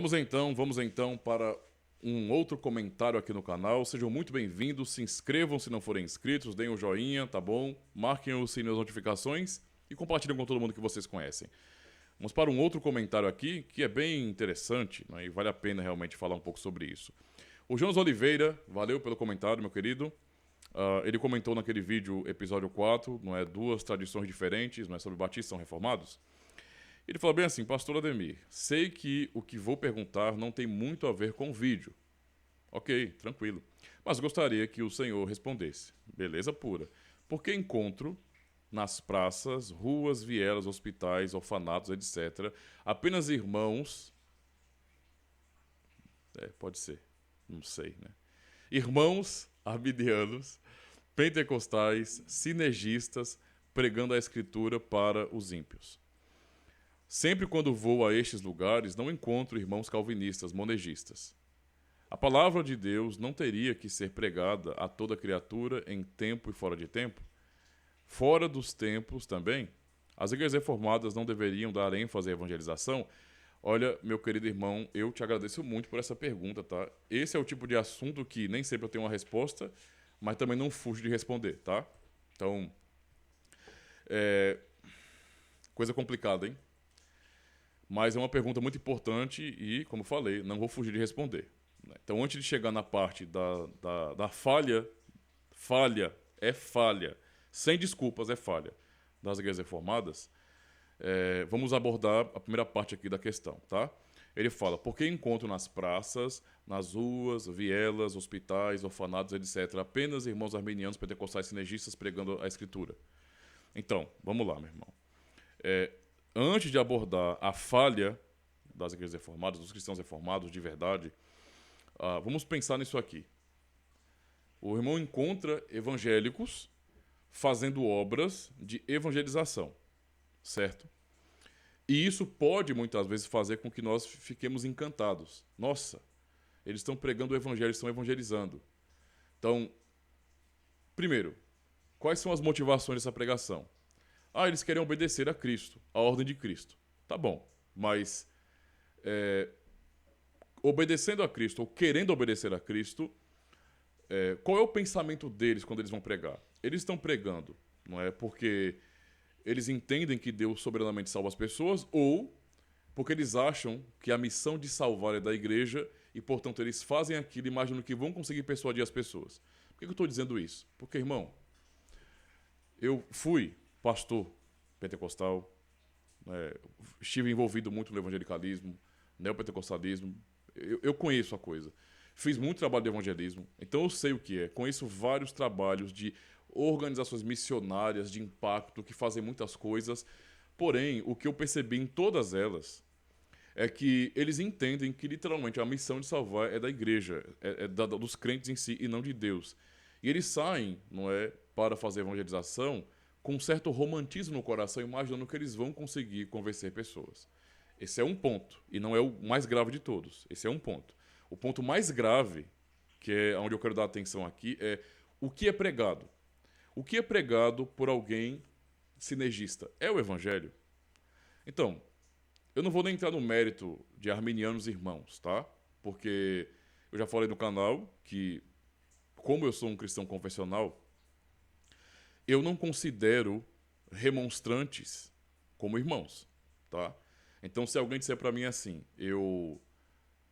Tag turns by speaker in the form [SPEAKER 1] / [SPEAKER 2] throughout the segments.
[SPEAKER 1] Vamos então para um outro comentário aqui no canal. Sejam muito bem-vindos, se inscrevam se não forem inscritos, deem um joinha, tá bom? Marquem o sininho das notificações e compartilhem com todo mundo que vocês conhecem. Vamos para um outro comentário aqui que é bem interessante, né, e vale a pena realmente falar um pouco sobre isso. O Jonas Oliveira, valeu pelo comentário, meu querido. Ele comentou naquele vídeo, episódio 4, não é? Duas tradições diferentes, não é? Sobre batistas são reformados. Ele falou bem assim: Pastor Ademir, sei que o que vou perguntar não tem muito a ver com o vídeo. Ok, tranquilo. Mas gostaria que o senhor respondesse. Beleza pura. Porque encontro nas praças, ruas, vielas, hospitais, orfanatos, etc., apenas irmãos. Pode ser. Não sei, né? Irmãos arminianos, pentecostais, sinergistas, pregando a escritura para os ímpios. Sempre quando vou a estes lugares, não encontro irmãos calvinistas, monegistas. A palavra de Deus não teria que ser pregada a toda criatura em tempo e fora de tempo? Fora dos tempos também? As igrejas reformadas não deveriam dar ênfase à evangelização? Olha, meu querido irmão, eu te agradeço muito por essa pergunta, tá? Esse é o tipo de assunto que nem sempre eu tenho uma resposta, mas também não fujo de responder, tá? Então, coisa complicada, hein? Mas é uma pergunta muito importante e, como falei, não vou fugir de responder. Então, antes de chegar na parte da falha, falha, sem desculpas, é falha, das igrejas reformadas, vamos abordar a primeira parte aqui da questão, tá? Ele fala: por que encontro nas praças, nas ruas, vielas, hospitais, orfanatos, etc., apenas irmãos arminianos, pentecostais, sinergistas pregando a escritura? Então, vamos lá, meu irmão. Antes de abordar a falha das igrejas reformadas, dos cristãos reformados de verdade, vamos pensar nisso aqui. O irmão encontra evangélicos fazendo obras de evangelização, certo? E isso pode, muitas vezes, fazer com que nós fiquemos encantados. Nossa, eles estão pregando o evangelho, estão evangelizando. Então, primeiro, quais são as motivações dessa pregação? Eles querem obedecer a Cristo, a ordem de Cristo. Tá bom, mas obedecendo a Cristo ou querendo obedecer a Cristo, qual é o pensamento deles quando eles vão pregar? Eles estão pregando, não é porque eles entendem que Deus soberanamente salva as pessoas ou porque eles acham que a missão de salvar é da igreja e, portanto, eles fazem aquilo imaginando que vão conseguir persuadir as pessoas. Por que eu estou dizendo isso? Porque, irmão, eu fui pastor pentecostal, estive envolvido muito no evangelicalismo, neopentecostalismo, eu conheço a coisa. Fiz muito trabalho de evangelismo, então eu sei o que é. Conheço vários trabalhos de organizações missionárias de impacto que fazem muitas coisas. Porém, o que eu percebi em todas elas é que eles entendem que literalmente a missão de salvar é da igreja, dos crentes em si e não de Deus. E eles saem, não é, para fazer evangelização com um certo romantismo no coração, imaginando que eles vão conseguir convencer pessoas. Esse é um ponto, e não é o mais grave de todos. Esse é um ponto. O ponto mais grave, que é onde eu quero dar atenção aqui, é o que é pregado. O que é pregado por alguém sinergista? É o evangelho? Então, eu não vou nem entrar no mérito de arminianos irmãos, tá? Porque eu já falei no canal que, como eu sou um cristão confessional, eu não considero remonstrantes como irmãos, tá? Então, se alguém disser para mim assim, eu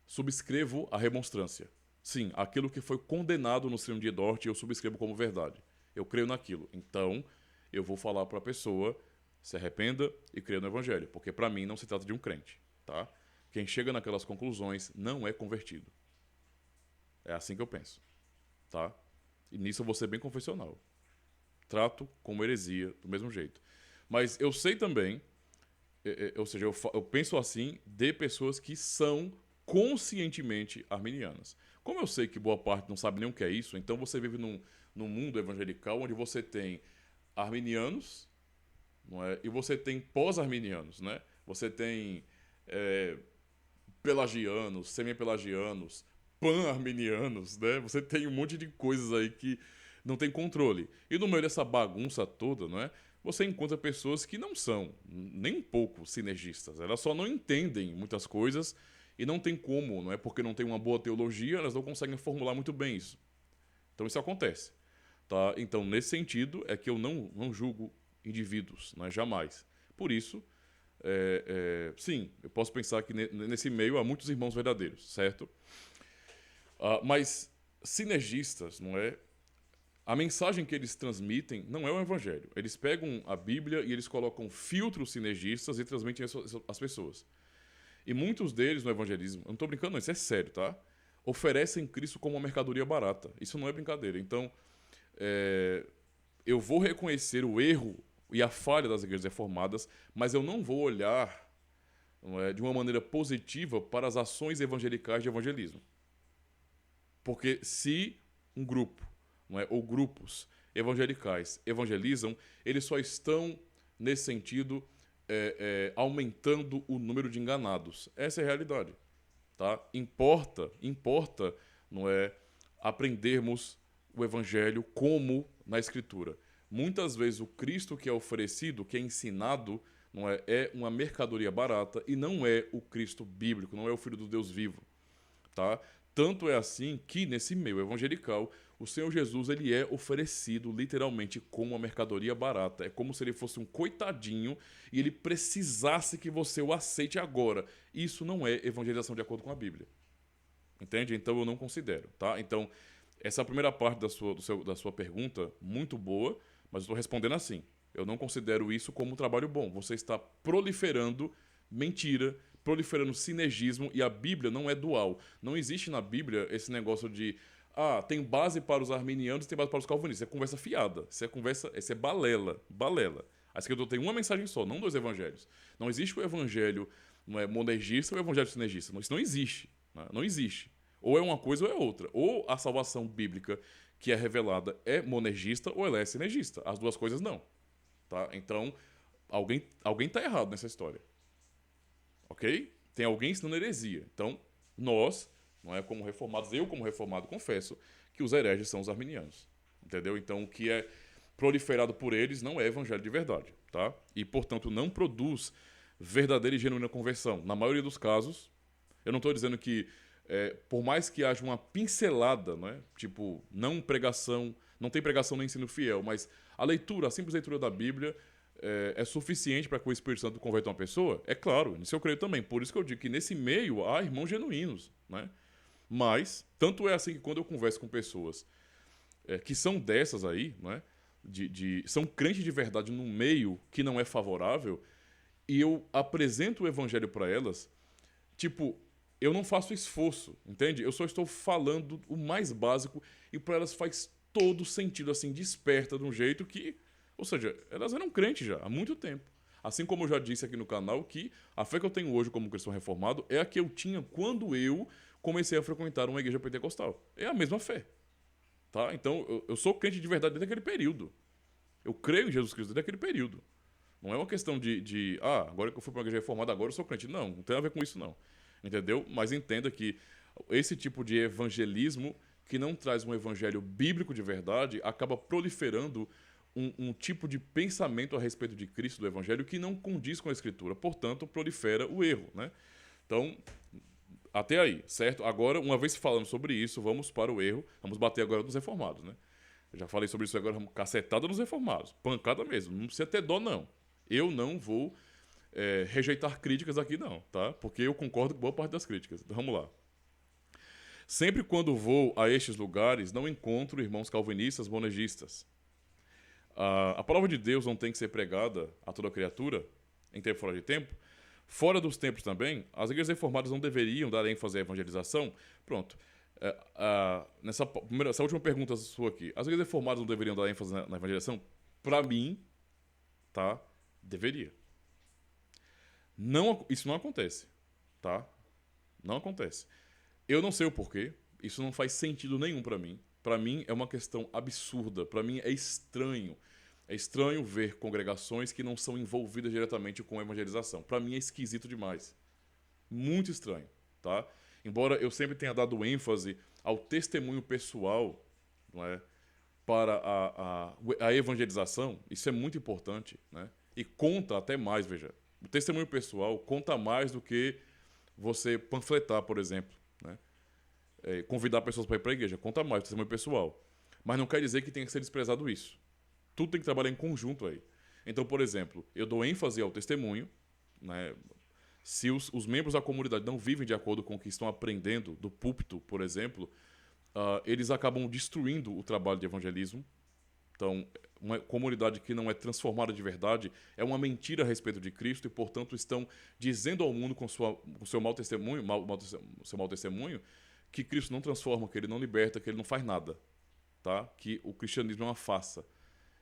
[SPEAKER 1] subscrevo a remonstrância. Sim, aquilo que foi condenado no Sínodo de Dort, eu subscrevo como verdade. Eu creio naquilo. Então, eu vou falar para a pessoa: se arrependa e creia no Evangelho, porque para mim não se trata de um crente, tá? Quem chega naquelas conclusões não é convertido. É assim que eu penso, tá? E nisso eu vou ser bem confessional. Trato como heresia do mesmo jeito. Mas eu sei também, ou seja, eu penso assim de pessoas que são conscientemente arminianas. Como eu sei que boa parte não sabe nem o que é isso, então você vive num mundo evangelical onde você tem arminianos, não é? E você tem pós-arminianos, né? Você tem pelagianos, semi-pelagianos, pan-arminianos, né? Você tem um monte de coisas aí que não tem controle. E no meio dessa bagunça toda, não é? Você encontra pessoas que não são nem um pouco sinergistas. Elas só não entendem muitas coisas E não tem como, não é porque não tem uma boa teologia, elas não conseguem formular muito bem isso. Então isso acontece. Tá? Então, nesse sentido, é que eu não julgo indivíduos, né? Jamais. Por isso, sim, eu posso pensar que nesse meio há muitos irmãos verdadeiros, certo? Mas sinergistas, não é? A mensagem que eles transmitem não é o evangelho. Eles pegam a Bíblia e eles colocam filtros sinergistas e transmitem às pessoas. E muitos deles no evangelismo, eu não estou brincando não, isso é sério, tá? Oferecem Cristo como uma mercadoria barata. Isso não é brincadeira. Então, eu vou reconhecer o erro e a falha das igrejas reformadas, mas eu não vou olhar, não é, de uma maneira positiva para as ações evangelicais de evangelismo. Porque se um grupo, não é, ou grupos evangelicais evangelizam, eles só estão, nesse sentido, aumentando o número de enganados. Essa é a realidade. Tá? Importa, não é, aprendermos o evangelho como na Escritura. Muitas vezes o Cristo que é oferecido, que é ensinado, não é uma mercadoria barata e não é o Cristo bíblico, não é o Filho do Deus vivo. Tá? Tanto é assim que, nesse meio evangelical, o Senhor Jesus ele é oferecido literalmente como uma mercadoria barata. É como se ele fosse um coitadinho e ele precisasse que você o aceite agora. Isso não é evangelização de acordo com a Bíblia. Entende? Então eu não considero. Tá? Então, essa é a primeira parte da sua pergunta, muito boa, mas eu estou respondendo assim. Eu não considero isso como um trabalho bom. Você está proliferando mentira, proliferando sinergismo, e a Bíblia não é dual. Não existe na Bíblia esse negócio de tem base para os arminianos e tem base para os calvinistas. É conversa fiada. Isso é balela. Balela. A Escritura tem uma mensagem só, não dois evangelhos. Não existe o evangelho monergista ou o evangelho sinergista. Isso não existe. Né? Não existe. Ou é uma coisa ou é outra. Ou a salvação bíblica que é revelada é monergista ou ela é sinergista. As duas coisas não. Tá? Então, alguém está errado nessa história. Ok? Tem alguém ensinando heresia. Então, nós, não é como reformados, eu como reformado confesso que os hereges são os arminianos. Entendeu? Então, o que é proliferado por eles não é evangelho de verdade. Tá? E, portanto, não produz verdadeira e genuína conversão. Na maioria dos casos, eu não estou dizendo que por mais que haja uma pincelada, né? Tipo, não tem pregação no ensino fiel, mas a simples leitura da Bíblia é suficiente para que o Espírito Santo converta uma pessoa? É claro, nisso eu creio também. Por isso que eu digo que nesse meio há irmãos genuínos, né? Mas, tanto é assim que quando eu converso com pessoas que são dessas aí, né? São crentes de verdade num meio que não é favorável, e eu apresento o evangelho para elas, tipo, eu não faço esforço, entende? Eu só estou falando o mais básico e para elas faz todo sentido, assim, desperta de um jeito que... Ou seja, elas eram crentes já há muito tempo. Assim como eu já disse aqui no canal que a fé que eu tenho hoje como cristão reformado é a que eu tinha quando eu comecei a frequentar uma igreja pentecostal. É a mesma fé. Tá? Então, eu sou crente de verdade desde aquele período. Eu creio em Jesus Cristo desde aquele período. Não é uma questão agora que eu fui para uma igreja reformada, agora eu sou crente. Não tem a ver com isso, não. Entendeu? Mas entenda que esse tipo de evangelismo que não traz um evangelho bíblico de verdade acaba proliferando um tipo de pensamento a respeito de Cristo, do evangelho, que não condiz com a Escritura. Portanto, prolifera o erro, né? Então, até aí, certo? Agora, uma vez falando sobre isso, vamos para o erro. Vamos bater agora nos reformados, né? Eu já falei sobre isso agora, cacetada nos reformados. Pancada mesmo. Não precisa ter dó, não. Eu não vou rejeitar críticas aqui, não, tá? Porque eu concordo com boa parte das críticas. Então, vamos lá. Sempre quando vou a estes lugares, não encontro irmãos calvinistas, monergistas. A palavra de Deus não tem que ser pregada a toda criatura, em tempo fora de tempo. Fora dos tempos também, as igrejas reformadas não deveriam dar ênfase à evangelização. Pronto. Essa última pergunta sua aqui. As igrejas reformadas não deveriam dar ênfase na evangelização? Para mim, tá? Deveria. Isso não acontece, tá? Não acontece. Eu não sei o porquê. Isso não faz sentido nenhum para mim. Para mim é uma questão absurda. Para mim é estranho. É estranho ver congregações que não são envolvidas diretamente com a evangelização. Para mim é esquisito demais. Muito estranho, tá? Embora eu sempre tenha dado ênfase ao testemunho pessoal, não é, para a evangelização, isso é muito importante, né? E conta até mais, veja. O testemunho pessoal conta mais do que você panfletar, por exemplo, né? Convidar pessoas para ir para a igreja. Conta mais, testemunho pessoal. Mas não quer dizer que tenha que ser desprezado isso. Tudo tem que trabalhar em conjunto aí. Então, por exemplo, eu dou ênfase ao testemunho, né? Se os membros da comunidade não vivem de acordo com o que estão aprendendo do púlpito, por exemplo, eles acabam destruindo o trabalho de evangelismo. Então, uma comunidade que não é transformada de verdade é uma mentira a respeito de Cristo e, portanto, estão dizendo ao mundo com seu mau testemunho, seu mau testemunho, que Cristo não transforma, que ele não liberta, que ele não faz nada, tá? Que o cristianismo é uma farsa.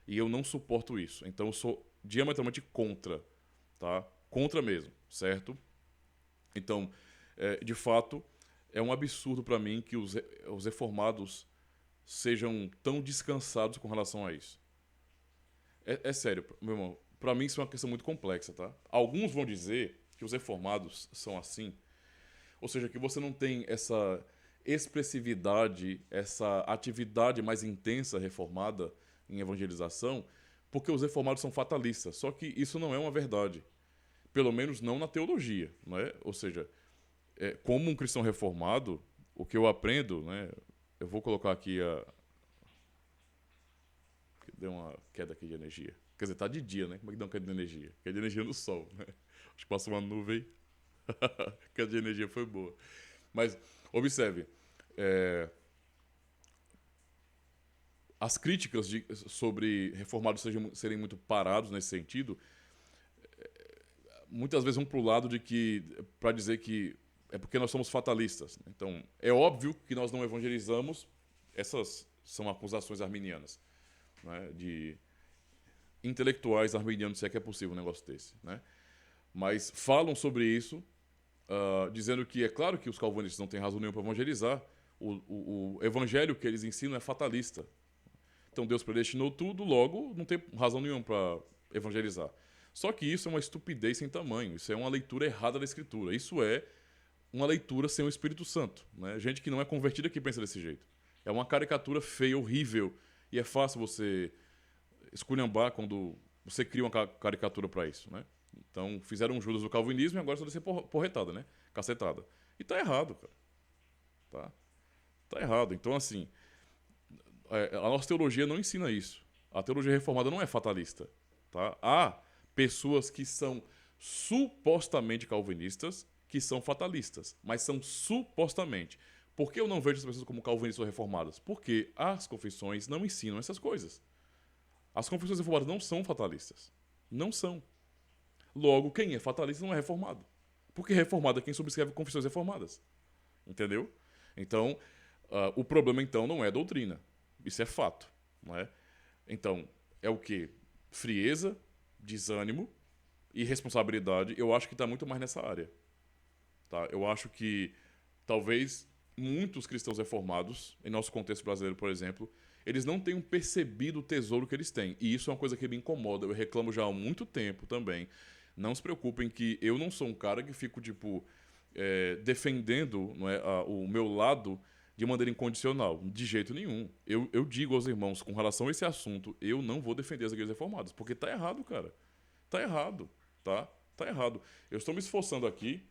[SPEAKER 1] E eu não suporto isso. Então, eu sou diametralmente contra, tá? Contra mesmo, certo? Então, de fato, é um absurdo para mim que os reformados sejam tão descansados com relação a isso. É sério, meu irmão. Para mim isso é uma questão muito complexa, tá? Alguns vão dizer que os reformados são assim, ou seja, que você não tem essa expressividade, essa atividade mais intensa reformada em evangelização, porque os reformados são fatalistas. Só que isso não é uma verdade. Pelo menos não na teologia, não é? Ou seja, como um cristão reformado, o que eu aprendo, né? Eu vou colocar aqui deu uma queda aqui de energia. Quer dizer, tá de dia, né? Como é que dá uma queda de energia? Queda de energia no sol, né? Acho que passou uma nuvem. Queda de energia foi boa. Mas, observe. As críticas sobre reformados serem muito parados nesse sentido, muitas vezes vão pro lado de que, para dizer que é porque nós somos fatalistas. Né? Então, é óbvio que nós não evangelizamos. Essas são acusações arminianas. Né, de intelectuais arminianos, se é que é possível um negócio desse. Né? Mas falam sobre isso, dizendo que é claro que os calvinistas não têm razão nenhuma para evangelizar. O evangelho que eles ensinam é fatalista. Então Deus predestinou tudo, logo não tem razão nenhuma para evangelizar. Só que isso é uma estupidez sem tamanho. Isso é uma leitura errada da Escritura. Isso é uma leitura sem o Espírito Santo. Né? Gente que não é convertida que pensa desse jeito. É uma caricatura feia, horrível. E é fácil você esculhambar quando você cria uma caricatura para isso, né? Então, fizeram um Judas do calvinismo e agora só deve ser porretada, né? Cacetada. E tá errado, cara. Tá errado. Então, assim, a nossa teologia não ensina isso. A teologia reformada não é fatalista, tá? Há pessoas que são supostamente calvinistas que são fatalistas, mas são supostamente. Por que eu não vejo as pessoas como calvinistas ou reformadas? Porque as confissões não ensinam essas coisas. As confissões reformadas não são fatalistas. Não são. Logo, quem é fatalista não é reformado. Porque reformado é quem subscreve confissões reformadas. Entendeu? Então, o problema então não é a doutrina. Isso é fato. Não é? Então, é o quê? Frieza, desânimo e responsabilidade. Eu acho que está muito mais nessa área. Tá? Eu acho que talvez muitos cristãos reformados, em nosso contexto brasileiro, por exemplo, eles não tenham percebido o tesouro que eles têm. E isso é uma coisa que me incomoda. Eu reclamo já há muito tempo também. Não se preocupem que eu não sou um cara que fico, defendendo, não é, o meu lado de maneira incondicional. De jeito nenhum. Eu digo aos irmãos, com relação a esse assunto, eu não vou defender as igrejas reformadas. Porque tá errado, cara. Tá errado, tá? Tá errado. Eu estou me esforçando aqui.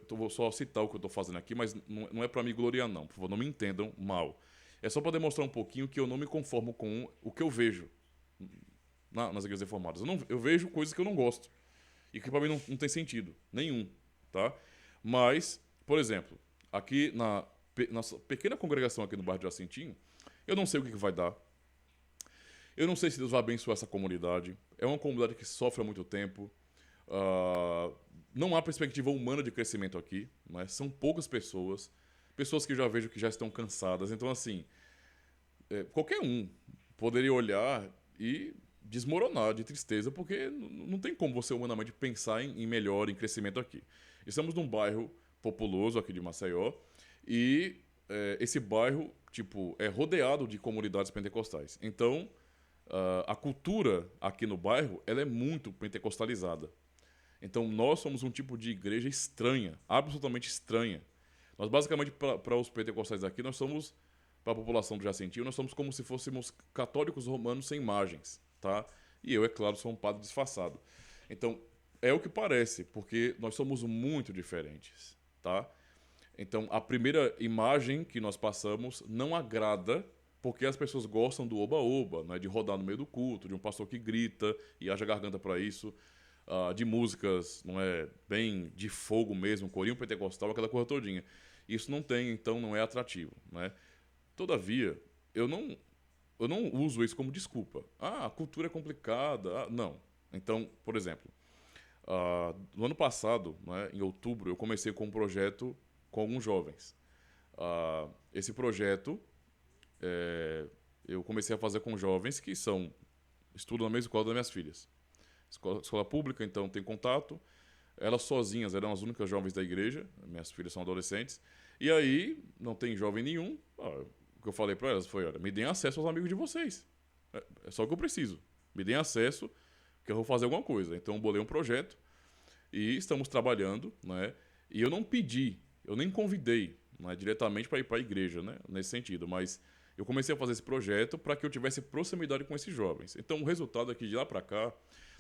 [SPEAKER 1] Vou só citar o que eu estou fazendo aqui, mas não é para me gloriar, não. Por favor, não me entendam mal. É só para demonstrar um pouquinho que eu não me conformo com o que eu vejo nas igrejas reformadas. Eu vejo coisas que eu não gosto. E que para mim não tem sentido nenhum. Tá? Mas, por exemplo, aqui na nossa pequena congregação aqui no bairro de Jacintinho, eu não sei o que vai dar. Eu não sei se Deus vai abençoar essa comunidade. É uma comunidade que sofre há muito tempo. Não há perspectiva humana de crescimento aqui, mas são poucas pessoas que já vejo que já estão cansadas. Então, assim, qualquer um poderia olhar e desmoronar de tristeza, porque não tem como você humanamente pensar em melhora, em crescimento aqui. Estamos num bairro populoso aqui de Maceió e esse bairro, é rodeado de comunidades pentecostais. Então, a cultura aqui no bairro, ela é muito pentecostalizada. Então, nós somos um tipo de igreja estranha, absolutamente estranha. Nós, basicamente, para os pentecostais aqui, nós somos, para a população do Jacintinho, nós somos como se fôssemos católicos romanos sem margens, tá? E eu, é claro, sou um padre disfarçado. Então, é o que parece, porque nós somos muito diferentes. tá? Então, a primeira imagem que nós passamos não agrada, porque as pessoas gostam do oba-oba, né? De rodar no meio do culto, de um pastor que grita e haja garganta para isso, de músicas, não é, bem de fogo mesmo, corinho pentecostal, aquela coisa todinha. Isso não tem, então não é atrativo, né? Todavia, eu não, eu não uso isso como desculpa. Ah, a cultura é complicada. Ah, não. Então, por exemplo, no ano passado, né, em outubro, eu comecei com um projeto com alguns jovens. Esse projeto eu comecei a fazer com jovens que estudam na mesma escola das minhas filhas. Escola pública, então tem contato. Elas sozinhas eram as únicas jovens da igreja. Minhas filhas são adolescentes. E aí, não tem jovem nenhum. O que eu falei para elas foi: olha, me deem acesso aos amigos de vocês. É só o que eu preciso. Me deem acesso, que eu vou fazer alguma coisa. Então, eu bolei um projeto e estamos trabalhando, né? E eu não pedi, eu nem convidei, né, diretamente para ir para a igreja, né, nesse sentido, mas eu comecei a fazer esse projeto para que eu tivesse proximidade com esses jovens. Então, o resultado é que de lá para cá,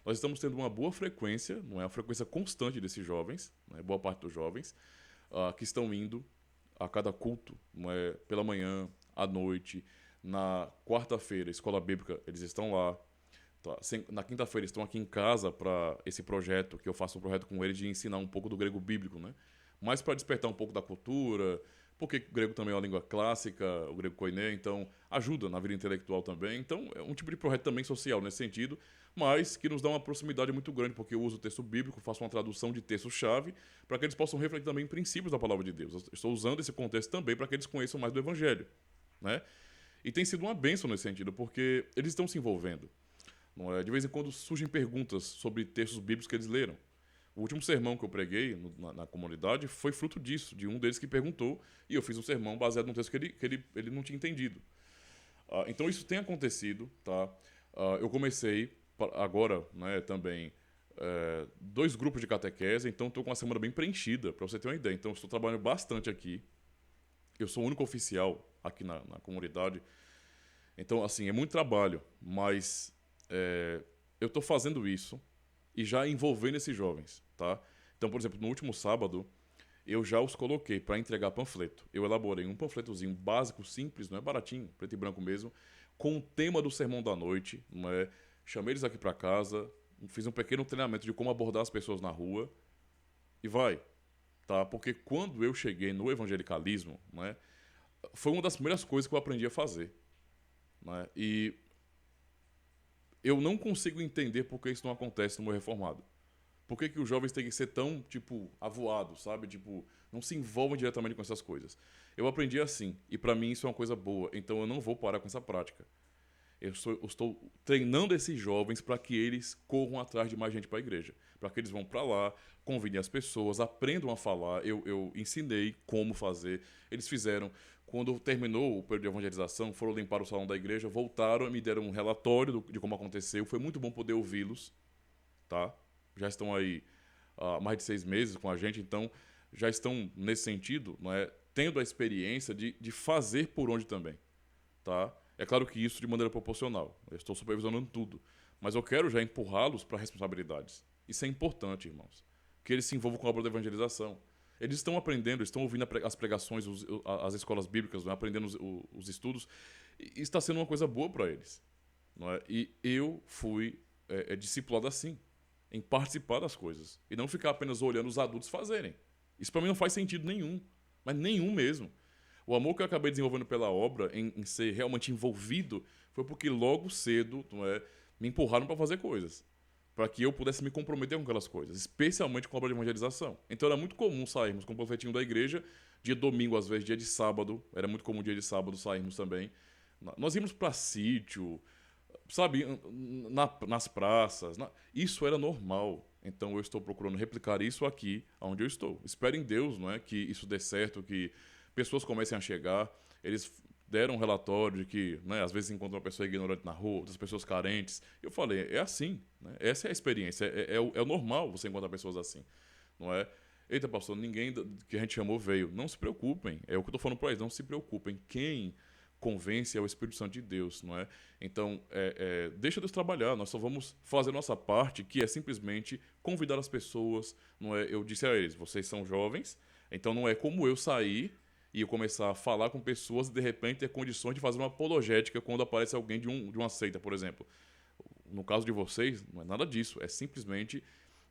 [SPEAKER 1] nós estamos tendo uma boa frequência, não é, a frequência constante desses jovens, né, boa parte dos jovens, que estão indo a cada culto, não é, pela manhã, à noite, na quarta-feira, escola bíblica, eles estão lá. Tá. Na quinta-feira estão aqui em casa para esse projeto, que eu faço um projeto com eles de ensinar um pouco do grego bíblico, né? Mas para despertar um pouco da cultura, porque o grego também é uma língua clássica, o grego koiné, então ajuda na vida intelectual também. Então é um tipo de projeto também social nesse sentido, mas que nos dá uma proximidade muito grande, porque eu uso o texto bíblico, faço uma tradução de texto-chave, para que eles possam refletir também princípios da palavra de Deus. Eu estou usando esse contexto também para que eles conheçam mais do Evangelho, né? E tem sido uma bênção nesse sentido, porque eles estão se envolvendo. Não é? De vez em quando surgem perguntas sobre textos bíblicos que eles leram. O último sermão que eu preguei na comunidade foi fruto disso, de um deles que perguntou, e eu fiz um sermão baseado num texto que ele não tinha entendido. Então isso tem acontecido, tá? Eu comecei agora, né, também, dois grupos de catequese, então estou com uma semana bem preenchida, para você ter uma ideia. Então estou trabalhando bastante aqui. Eu sou o único oficial aqui na comunidade. Então, assim, é muito trabalho, mas eu estou fazendo isso e já envolvendo esses jovens, tá? Então, por exemplo, no último sábado, eu já os coloquei para entregar panfleto. Eu elaborei um panfletozinho básico, simples, não é baratinho, preto e branco mesmo, com o tema do sermão da noite, não é? Chamei eles aqui para casa, fiz um pequeno treinamento de como abordar as pessoas na rua e vai, tá? Porque quando eu cheguei no evangelicalismo, né, foi uma das primeiras coisas que eu aprendi a fazer, né? E eu não consigo entender por que isso não acontece no meu reformado. Por que os jovens têm que ser tão, tipo, avoados, sabe? Tipo, não se envolvem diretamente com essas coisas. Eu aprendi assim, e para mim isso é uma coisa boa, então eu não vou parar com essa prática. Eu estou treinando esses jovens para que eles corram atrás de mais gente para a igreja. Para que eles vão para lá, convidem as pessoas, aprendam a falar. Eu ensinei como fazer. Eles fizeram. Quando terminou o período de evangelização, foram limpar o salão da igreja, voltaram e me deram um relatório de como aconteceu. Foi muito bom poder ouvi-los, tá? Já estão aí há mais de 6 meses com a gente, então já estão, nesse sentido, não é, tendo a experiência de fazer por onde também, tá? É claro que isso de maneira proporcional. Eu estou supervisionando tudo. Mas eu quero já empurrá-los para responsabilidades. Isso é importante, irmãos. Que eles se envolvam com a obra da evangelização. Eles estão aprendendo, estão ouvindo as pregações, as escolas bíblicas, né? Aprendendo os estudos. E está sendo uma coisa boa para eles. Não é? E eu fui discipulado assim, em participar das coisas. E não ficar apenas olhando os adultos fazerem. Isso para mim não faz sentido nenhum. Mas nenhum mesmo. O amor que eu acabei desenvolvendo pela obra, em ser realmente envolvido, foi porque logo cedo, não é, me empurraram para fazer coisas. Para que eu pudesse me comprometer com aquelas coisas, especialmente com a obra de evangelização. Então era muito comum sairmos com o panfletinho da igreja, dia de domingo, às vezes dia de sábado, era muito comum dia de sábado sairmos também. Nós íamos para sítio, sabe, nas praças. Isso era normal. Então eu estou procurando replicar isso aqui, onde eu estou. Espero em Deus, não é, que isso dê certo, que pessoas comecem a chegar. Eles deram um relatório de que, né, às vezes encontram uma pessoa ignorante na rua, outras pessoas carentes. Eu falei, é assim, né? Essa é a experiência, é o normal você encontrar pessoas assim, não é? Eita, pastor, ninguém que a gente chamou veio. Não se preocupem, é o que eu estou falando para eles, não se preocupem. Quem convence é o Espírito Santo de Deus, não é? Então, deixa Deus trabalhar, nós só vamos fazer a nossa parte, que é simplesmente convidar as pessoas, não é? Eu disse a eles, vocês são jovens, Então não é como eu sair e eu começar a falar com pessoas e de repente ter condições de fazer uma apologética quando aparece alguém de uma seita, por exemplo. No caso de vocês, não é nada disso. É simplesmente,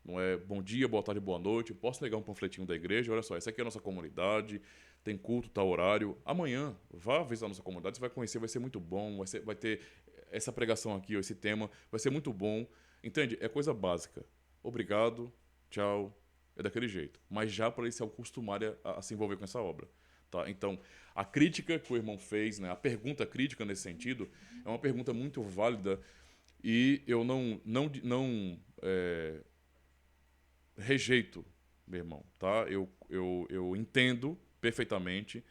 [SPEAKER 1] não é bom dia, boa tarde, boa noite. Posso pegar um panfletinho da igreja? Olha só, essa aqui é a nossa comunidade, tem culto, tal horário. Amanhã, vá visitar a nossa comunidade, você vai conhecer, vai ser muito bom. Vai ter essa pregação aqui, esse tema, vai ser muito bom. Entende? É coisa básica. Obrigado, tchau. É daquele jeito. Mas já para ele se acostumar a se envolver com essa obra. Tá? Então, a crítica que o irmão fez, né, a pergunta crítica nesse sentido, é uma pergunta muito válida e eu não rejeito, meu irmão. Tá? Eu entendo perfeitamente,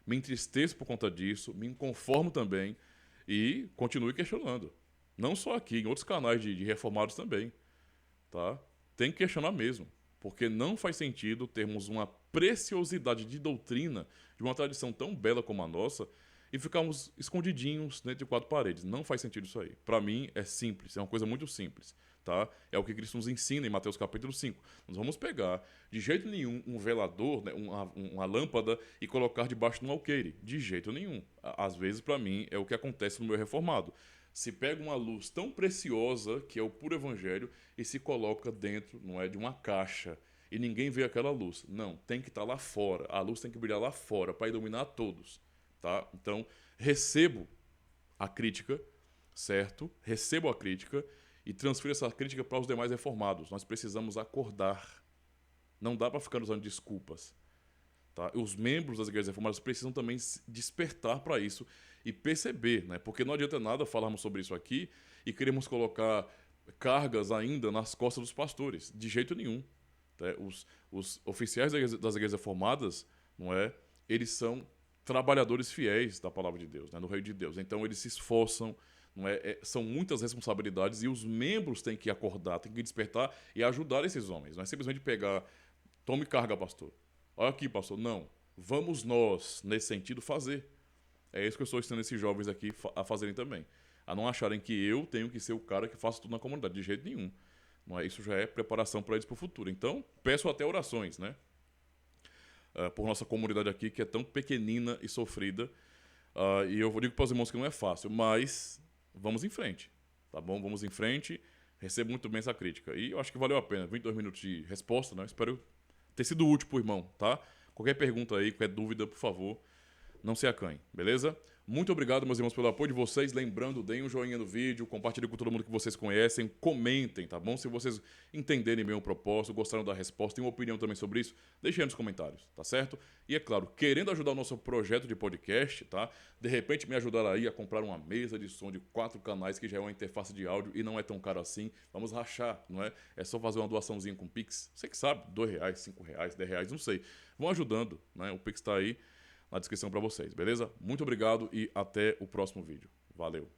[SPEAKER 1] me entristeço por conta disso, me conformo também e continuo questionando. Não só aqui, em outros canais de reformados também. Tá? Tem que questionar mesmo. Porque não faz sentido termos uma preciosidade de doutrina de uma tradição tão bela como a nossa e ficarmos escondidinhos dentro de quatro paredes. Não faz sentido isso aí. Para mim é simples, é uma coisa muito simples. Tá? É o que Cristo nos ensina em Mateus capítulo 5. Nós vamos pegar, de jeito nenhum, um velador, né, uma lâmpada e colocar debaixo de um alqueire. De jeito nenhum. Às vezes, para mim, é o que acontece no meu reformado. Se pega uma luz tão preciosa, que é o puro evangelho, e se coloca dentro, não é, de uma caixa, e ninguém vê aquela luz. Não, tem que estar lá fora. A luz tem que brilhar lá fora para iluminar a todos, tá? Então, recebo a crítica, certo? Recebo a crítica e transfiro essa crítica para os demais reformados. Nós precisamos acordar. Não dá para ficar usando desculpas. Tá? Os membros das igrejas reformadas precisam também se despertar para isso e perceber, né? Porque não adianta nada falarmos sobre isso aqui e queremos colocar cargas ainda nas costas dos pastores. De jeito nenhum. Tá? Os oficiais das igrejas reformadas, não é? Eles são trabalhadores fiéis da palavra de Deus, né? No reino de Deus. Então eles se esforçam, não é? São muitas responsabilidades e os membros têm que acordar, têm que despertar e ajudar esses homens. Não é simplesmente pegar, tome carga, pastor. Olha aqui, pastor. Não. Vamos nós, nesse sentido, fazer. É isso que eu estou ensinando esses jovens aqui a fazerem também. A não acharem que eu tenho que ser o cara que faça tudo na comunidade. De jeito nenhum. Não é? Isso já é preparação para eles para o futuro. Então, peço até orações, né? Por nossa comunidade aqui, que é tão pequenina e sofrida. E eu digo para os irmãos que não é fácil, mas vamos em frente. Tá bom? Vamos em frente. Recebo muito bem essa crítica. E eu acho que valeu a pena. 22 minutos de resposta, né? Espero ter sido útil pro irmão, tá? Qualquer pergunta aí, qualquer dúvida, por favor, não se acanhe, beleza? Muito obrigado, meus irmãos, pelo apoio de vocês. Lembrando, deem um joinha no vídeo, compartilhem com todo mundo que vocês conhecem, comentem, tá bom? Se vocês entenderem bem o propósito, gostaram da resposta, têm uma opinião também sobre isso, deixem aí nos comentários, tá certo? E é claro, querendo ajudar o nosso projeto de podcast, tá? De repente me ajudar aí a comprar uma mesa de som de 4 canais, que já é uma interface de áudio e não é tão caro assim. Vamos rachar, não é? É só fazer uma doaçãozinha com Pix. Você que sabe, R$2, R$5, R$10, não sei. Vão ajudando, né? O Pix tá aí na descrição para vocês, beleza? Muito obrigado e até o próximo vídeo. Valeu!